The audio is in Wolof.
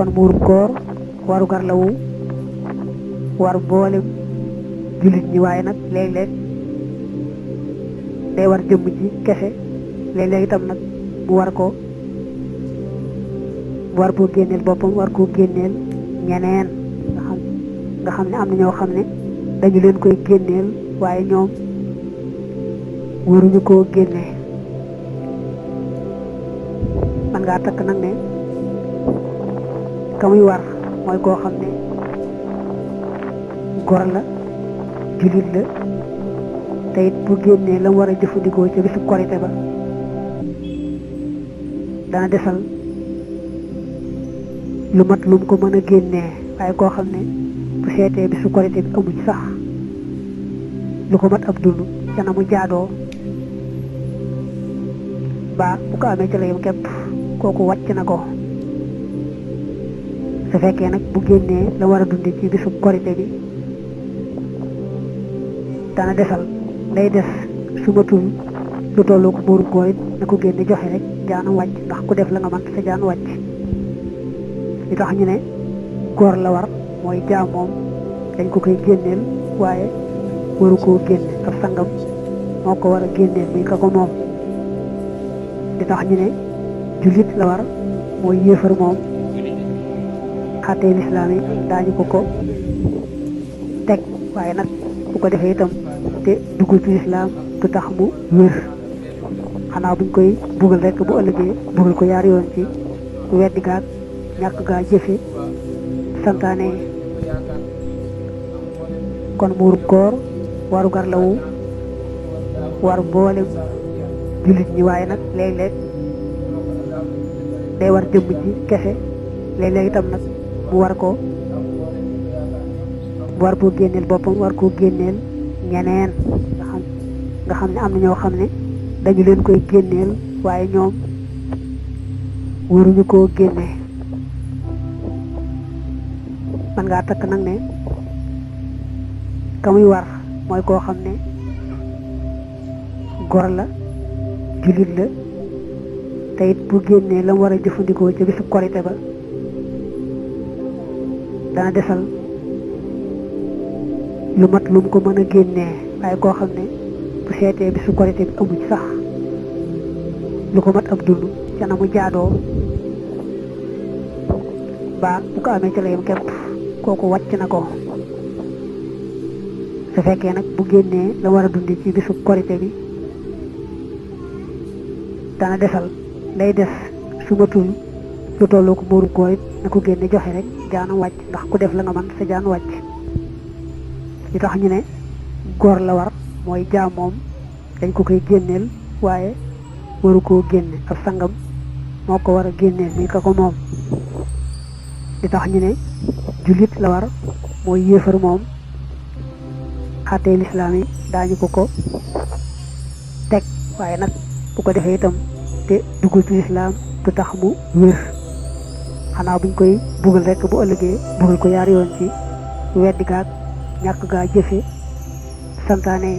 kon muurum koor warugar la wu war mboolem jullit ñi waaye nag léeg-léeg day war jëmm ji kese léeg-léeg itam nag mu war koo génneel boppam war koo génneel ñeneen nga xam ne am na ñoo xam ne dañu leen koy génneel waaye ñoom waruñu koo génnee man ngaa takk nag ne ka muy war mooy koo xam ne gor la jullit la te it bu génnee la mu war a jëfandikoo ca bisu korite ba dana desal lu mat lu mu ko mën a génnee waaye koo xam ne bu seetee bisu korite bi amu ci sax lu ko mat ab dund ca na mu jaadoo ba bu ko amee ca la yem képp kooku wàcc na ko su fekkee nag bu génnee la war a dundi ci bisu korite bi dana desal lay des su matul lu tolloo ko muurum koor it na ko génne joxe rek jaanam wàcc ndax ku def la nga mën sa jaan wàcc li tax ñu ne góor la war mooy jaam moom dañ ko koy génneel waaye waru koo génne ab sangam moo ko war a génneel muy ka ko moom li tax ñu ne jullit la war mooy yéefar moom xàttee lislaam yi daañu ko teg waaye nag bu ko defee itam te duggul ci lislaam du tax mu wér xanaa buñ koy bugal rek bu ëllëgee bugal ko yaar yoon ci weddi gaag ñàkk gaa jëfe santaane kon muurum koor warugar la wu war mboolem jullit ñi waaye nag léeg-léeg day war jëmm ji kese léeg-léeg itam nag mu war koo génneel boppam war koo génneel ñeneen nga xam ne am na ñoo xam ne dañu leen koy génneel waaye ñoom waruñu koo génnee man ngaa takk nag ne ka muy war mooy koo xam ne gor la jullit la te it bu génnee la mu war a jëfandikoo ca bisu korite ba dana desal lu mat lu mu ko mën a génnee waaye koo xam ne bu seetee bisu korite bi amu ci sax lu ko mat ab dund ca na mu jaadoo ba bu ko amee ca la yem képp kooku wàcc na ko su fekkee nag bu génnee la war a dundi ci bisu korite bi dana desal lay des su matul lu tolloo ko muurum koor it na ko génne joxe rek jaanam wàcc ndax ku def la nga mën sa jaan wàcc li tax ñu ne góor la war mooy jaam moom dañ ko koy génneel waaye waru koo génne ab sangam moo ko war a génneel mi ka ko moom li tax ñu ne jullit la war mooy yéefar moom xàttee lislaam yi daañu ko teg waaye nag bu ko defee itam te duggul ci lislaam du tax mu wér xanaa buñ koy bugal rek bu ëllëgee bugal ko yaar yoon ci weddi gaag ñàkk gaa jëfe santaane